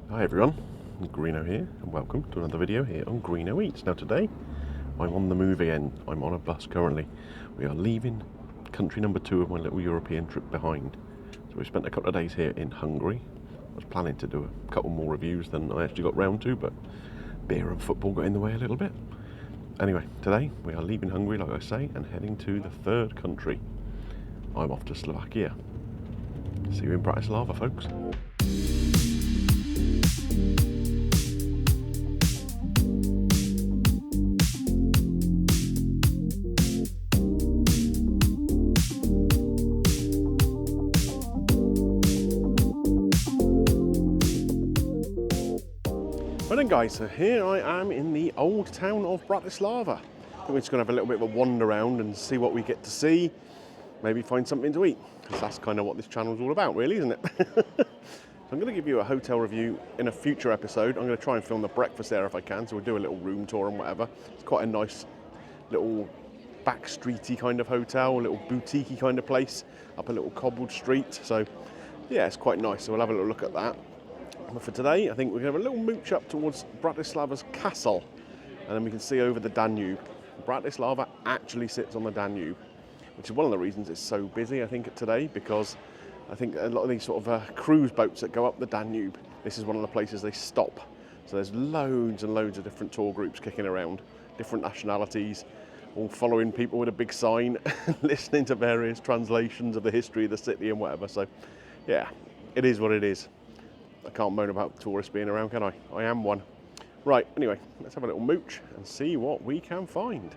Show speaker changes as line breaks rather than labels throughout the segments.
Hi everyone, Greeno here and welcome to another video here on Greeno Eats. Now today I'm on the move again. I'm on a bus currently. We are leaving country number 2 of my little European trip behind. So we spent a couple of days here in Hungary. I was planning to do a couple more reviews than I actually got round to, but beer and football got in the way a little bit. Anyway, today we are leaving Hungary, like I say, and heading to the third country. I'm off to Slovakia. See you in Bratislava, folks. Well then guys, so here I am in the old town of Bratislava. I think we're just going to have a little bit of a wander around and see what we get to see. Maybe find something to eat, because that's kind of what this channel's all about really, isn't it? So I'm going to give you a hotel review in a future episode. I'm going to try and film the breakfast there if I can, so we'll do a little room tour and whatever. It's quite a nice little back streety kind of hotel, a little boutique-y kind of place, up a little cobbled street. So yeah, it's quite nice, so we'll have a little look at that. But for today, I think we're going to have a little mooch up towards Bratislava's castle, and then we can see over the Danube. Bratislava actually sits on the Danube, which is one of the reasons it's so busy, I think, today, because I think a lot of these sort of cruise boats that go up the Danube, this is one of the places they stop. So there's loads and loads of different tour groups kicking around, different nationalities, all following people with a big sign, listening to various translations of the history of the city and whatever. So yeah, it is what it is. I can't moan about tourists being around, can I? I am one. Right, anyway, let's have a little mooch and see what we can find.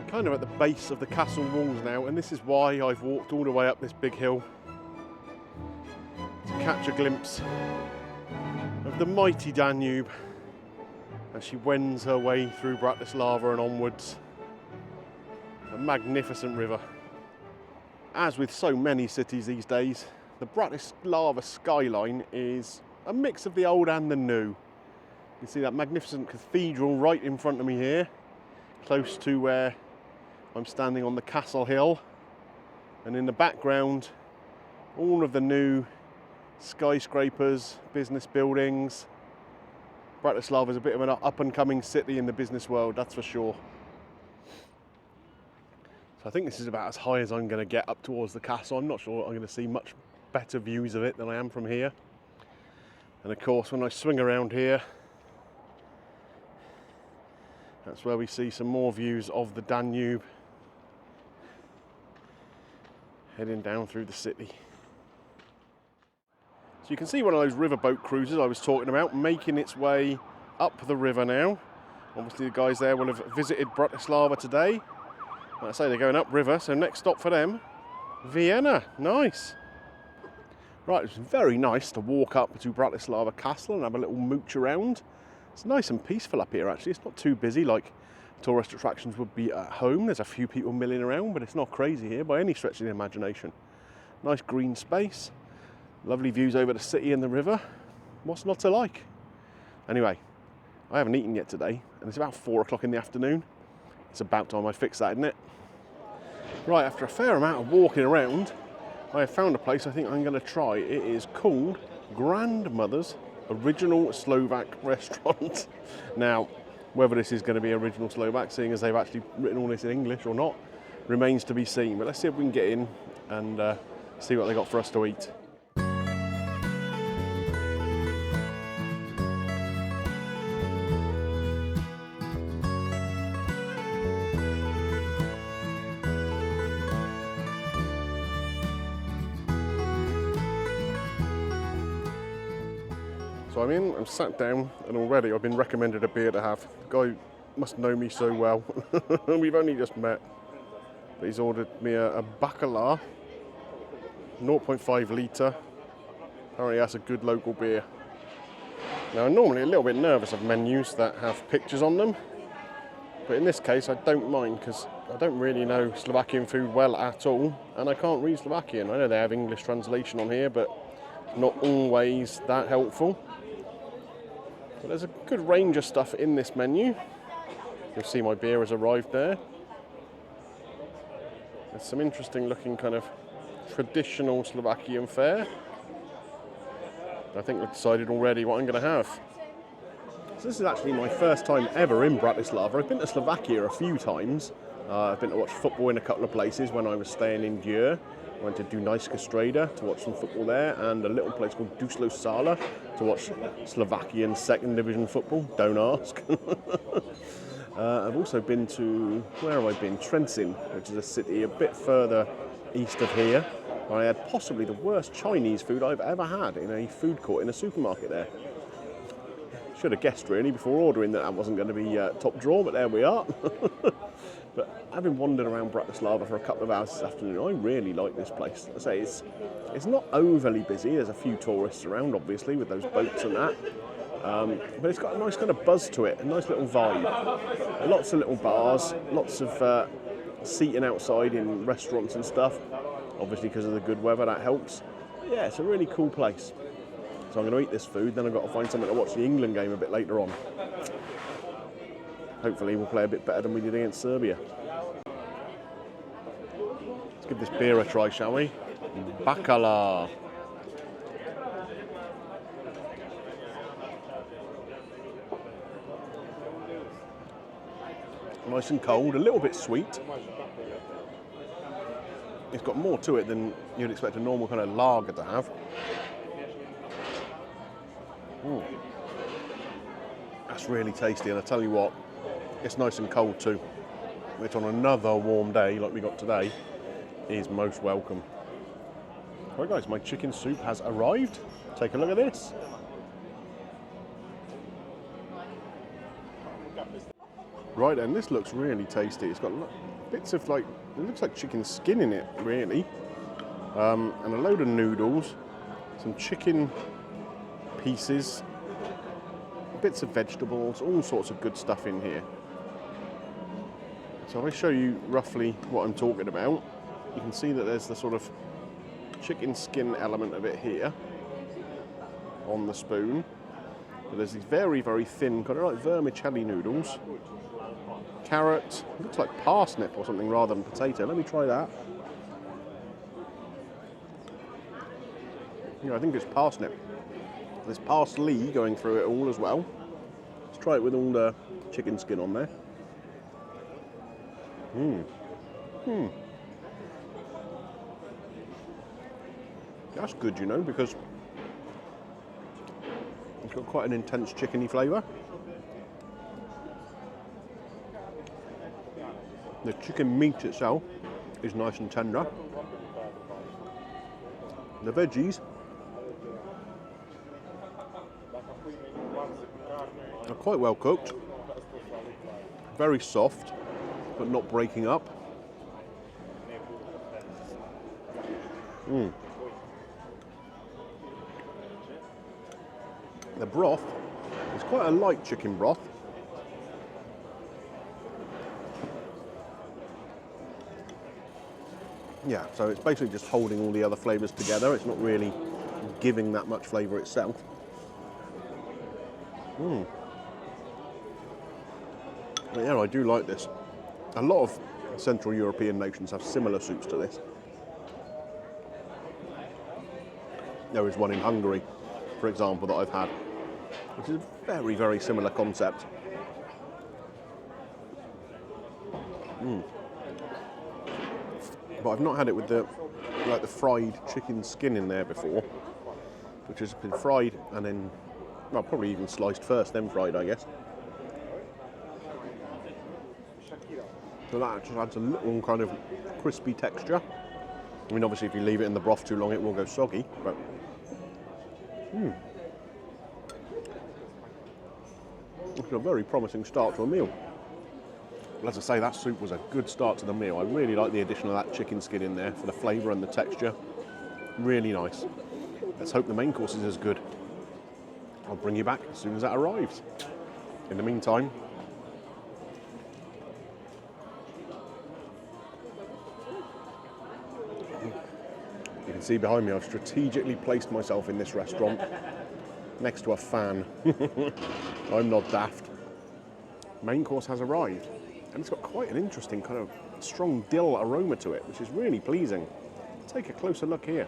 Kind of at the base of the castle walls now, and this is why I've walked all the way up this big hill to catch a glimpse of the mighty Danube as she wends her way through Bratislava and onwards. A magnificent river. As with so many cities these days, the Bratislava skyline is a mix of the old and the new. You can see that magnificent cathedral right in front of me here, close to where I'm standing on the castle hill, and in the background all of the new skyscrapers, business buildings. Bratislava is a bit of an up and coming city in the business world, that's for sure. So I think this is about as high as I'm going to get up towards the castle. I'm not sure I'm going to see much better views of it than I am from here. And of course when I swing around here, that's where we see some more views of the Danube heading down through the city. So you can see one of those riverboat cruises I was talking about making its way up the river now. Obviously the guys there will have visited Bratislava today. Like I say, they're going upriver, so next stop for them, Vienna. Nice. Right, it's very nice to walk up to Bratislava Castle and have a little mooch around. It's nice and peaceful up here actually. It's not too busy like tourist attractions would be at home. There's a few people milling around, but it's not crazy here by any stretch of the imagination. Nice green space, lovely views over the city and the river. What's not to like? Anyway, I haven't eaten yet today, and it's about 4 o'clock in the afternoon. It's about time I fix that, isn't it? Right, after a fair amount of walking around, I have found a place I think I'm going to try. It is called Grandmother's Original Slovak Restaurant. Now, whether this is going to be original Slovak, seeing as they've actually written all this in English or not, remains to be seen. But let's see if we can get in and see what they got for us to eat. So I'm sat down, and already I've been recommended a beer to have. The guy must know me so well. We've only just met. But he's ordered me a Bacala, 0.5 litre. Apparently that's a good local beer. Now I'm normally a little bit nervous of menus that have pictures on them, but in this case I don't mind because I don't really know Slovakian food well at all, and I can't read Slovakian. I know they have English translation on here, but not always that helpful. But there's a good range of stuff in this menu. You'll see my beer has arrived there. There's some interesting looking kind of traditional Slovakian fare. I think I've decided already what I'm going to have. So this is actually my first time ever in Bratislava. I've been to Slovakia a few times. I've been to watch football in a couple of places when I was staying in Djur. I went to Dunajska Streda to watch some football there, and a little place called Dušľov Sala to watch Slovakian second division football. Don't ask. I've also been to, where have I been? Trenčín, which is a city a bit further east of here. I had possibly the worst Chinese food I've ever had in a food court in a supermarket there. Should have guessed really before ordering that wasn't going to be top drawer, but there we are. But having wandered around Bratislava for a couple of hours this afternoon, I really like this place. I say it's not overly busy. There's a few tourists around, obviously, with those boats and that. But it's got a nice kind of buzz to it, a nice little vibe. Lots of little bars, lots of seating outside in restaurants and stuff. Obviously, because of the good weather, that helps. But yeah, it's a really cool place. So I'm going to eat this food, then I've got to find something to watch the England game a bit later on. Hopefully we'll play a bit better than we did against Serbia. Let's give this beer a try, shall we? Bacala. Nice and cold, a little bit sweet. It's got more to it than you'd expect a normal kind of lager to have. Ooh. That's really tasty, and I tell you what, it's nice and cold too, which on another warm day like we got today is most welcome. Right guys, my chicken soup has arrived. Take a look at this. Right then, this looks really tasty. It's got bits of it looks like chicken skin in it really, and a load of noodles, some chicken pieces, bits of vegetables, all sorts of good stuff in here. So if I show you roughly what I'm talking about, you can see that there's the sort of chicken skin element of it here on the spoon. But there's these very, very thin, kind of like vermicelli noodles. Carrot, it looks like parsnip or something rather than potato. Let me try that. Yeah, I think it's parsnip. There's parsley going through it all as well. Let's try it with all the chicken skin on there. That's good, you know, because it's got quite an intense chickeny flavour. The chicken meat itself is nice and tender. The veggies are quite well cooked, very soft, but not breaking up. The broth is quite a light chicken broth. Yeah, so it's basically just holding all the other flavours together. It's not really giving that much flavour itself. But yeah, I do like this. A lot of Central European nations have similar soups to this. There is one in Hungary, for example, that I've had, which is a very, very similar concept. But I've not had it with the fried chicken skin in there before, which has been fried and then, well, probably even sliced first, then fried, I guess. So that just adds a little kind of crispy texture. I mean, obviously, if you leave it in the broth too long, it will go soggy, but it's a very promising start to a meal. Well, as I say, that soup was a good start to the meal. I really like the addition of that chicken skin in there for the flavour and the texture. Really nice. Let's hope the main course is as good. I'll bring you back as soon as that arrives. In the meantime, see behind me, I've strategically placed myself in this restaurant next to a fan. I'm not daft. Main course has arrived, and it's got quite an interesting kind of strong dill aroma to it, which is really pleasing. Take a closer look here.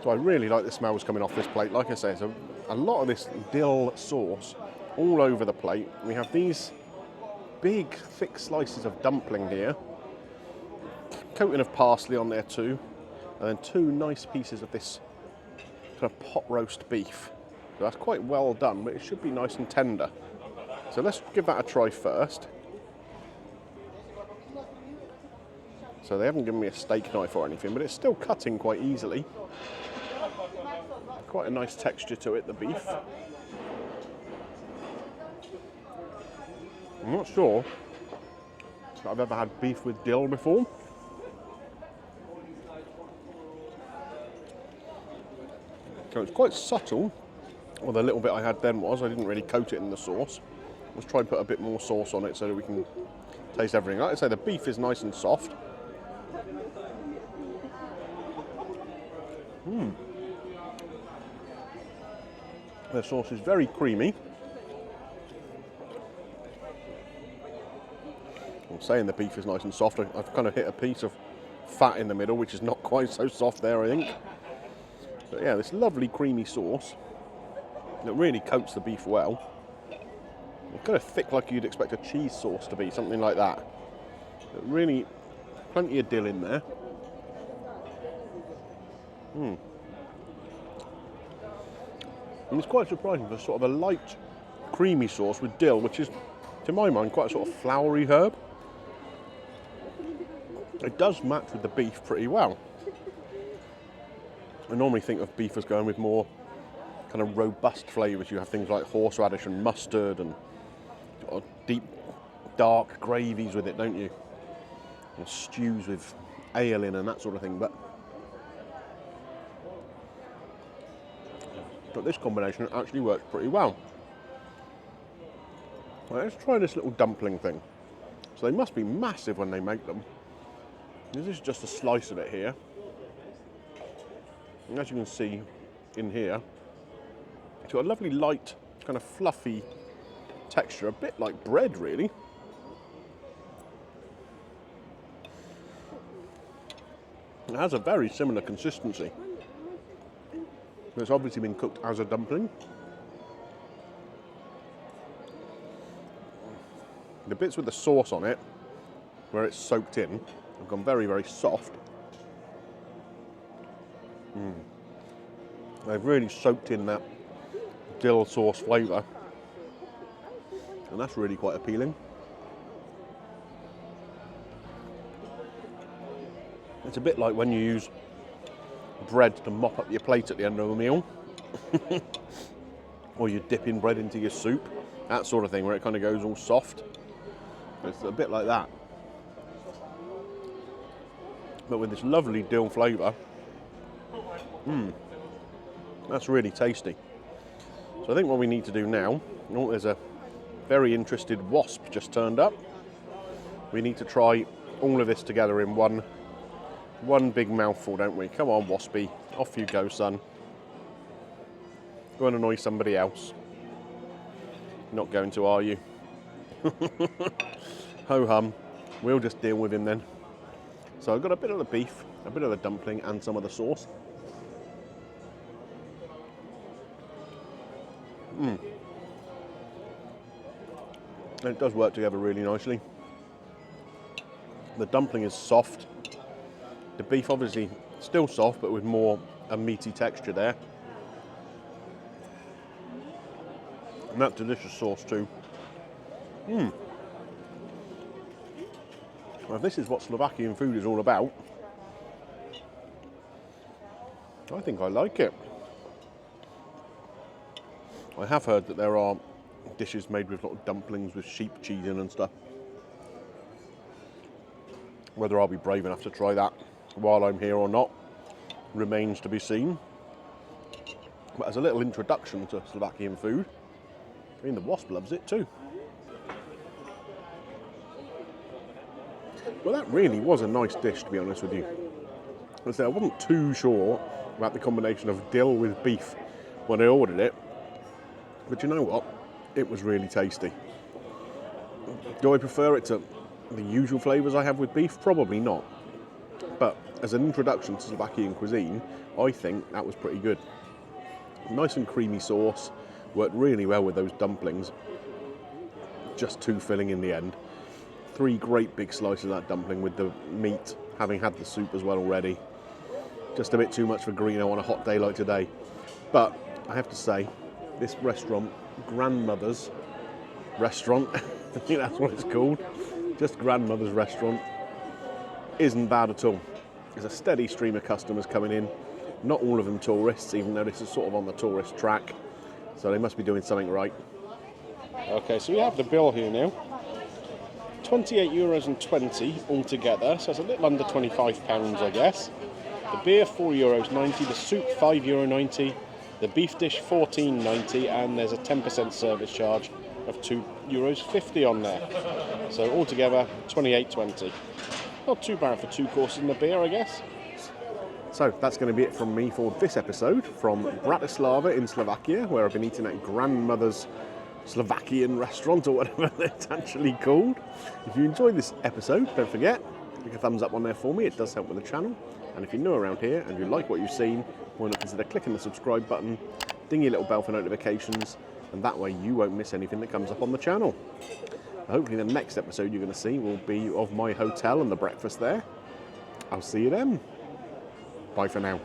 So I really like the smells coming off this plate. Like I say, so a lot of this dill sauce all over the plate. We have these big, thick slices of dumpling here, coating of parsley on there too, and then 2 nice pieces of this kind of pot roast beef. So that's quite well done, but it should be nice and tender. So let's give that a try first. So they haven't given me a steak knife or anything, but it's still cutting quite easily. Quite a nice texture to it, the beef. I'm not sure if I've ever had beef with dill before. So it's quite subtle. Well, the little bit I had then was, I didn't really coat it in the sauce. Let's try and put a bit more sauce on it so that we can taste everything. Like I say, the beef is nice and soft. The sauce is very creamy. I'm saying the beef is nice and soft. I've kind of hit a piece of fat in the middle, which is not quite so soft there, I think. But yeah, this lovely creamy sauce that really coats the beef well. It's kind of thick, like you'd expect a cheese sauce to be, something like that. But really, plenty of dill in there. And it's quite surprising for sort of a light, creamy sauce with dill, which is, to my mind, quite a sort of floury herb. It does match with the beef pretty well. I normally think of beef as going with more kind of robust flavours. You have things like horseradish and mustard and deep, dark gravies with it, don't you? And stews with ale in and that sort of thing. But this combination actually works pretty well. Right, let's try this little dumpling thing. So they must be massive when they make them. This is just a slice of it here. And as you can see in here, it's got a lovely light, kind of fluffy texture, a bit like bread really. It has a very similar consistency. It's obviously been cooked as a dumpling. The bits with the sauce on it, where it's soaked in, have gone very, very soft. They've really soaked in that dill sauce flavour, and that's really quite appealing. It's a bit like when you use bread to mop up your plate at the end of a meal, or you're dipping bread into your soup, that sort of thing, where it kind of goes all soft. It's a bit like that, but with this lovely dill flavour. That's really tasty. So I think what we need to do now, oh, there's a very interested wasp just turned up. We need to try all of this together in one big mouthful, don't we? Come on, waspy, off you go, son. Go and annoy somebody else. Not going to, are you? Ho hum, we'll just deal with him then. So I've got a bit of the beef, a bit of the dumpling, and some of the sauce. And it does work together really nicely. The dumpling is soft. The beef obviously still soft, but with more a meaty texture there. And that delicious sauce too. Well, if this is what Slovakian food is all about, I think I like it. I have heard that there are dishes made with little dumplings with sheep cheese in and stuff. Whether I'll be brave enough to try that while I'm here or not remains to be seen. But as a little introduction to Slovakian food, I mean, the wasp loves it too. Well, that really was a nice dish, to be honest with you. As I said, I wasn't too sure about the combination of dill with beef when I ordered it, but you know what? It was really tasty. Do I prefer it to the usual flavours I have with beef? Probably not. But as an introduction to Slovakian cuisine, I think that was pretty good. Nice and creamy sauce, worked really well with those dumplings. Just too filling in the end. 3 great big slices of that dumpling with the meat, having had the soup as well already. Just a bit too much for Greeno on a hot day like today. But I have to say, this restaurant, Grandmother's Restaurant, I think that's what it's called, just Grandmother's Restaurant, isn't bad at all. There's a steady stream of customers coming in, not all of them tourists, even though this is sort of on the tourist track, so they must be doing something right. Okay, so we have the bill here now. €28.20 altogether, so it's a little under £25, I guess. The beer €4.90, the soup €5.90, the beef dish €14.90, and there's a 10% service charge of €2.50 on there. So altogether £28.20. Not too bad for 2 courses and a beer, I guess. So that's going to be it from me for this episode from Bratislava in Slovakia, where I've been eating at Grandmother's Slovakian restaurant, or whatever it's actually called. If you enjoyed this episode, don't forget, click a thumbs up on there for me. It does help with the channel. And if you're new around here and you like what you've seen, why not consider clicking the subscribe button, ding your little bell for notifications, and that way you won't miss anything that comes up on the channel. Hopefully the next episode you're going to see will be of my hotel and the breakfast there. I'll see you then. Bye for now.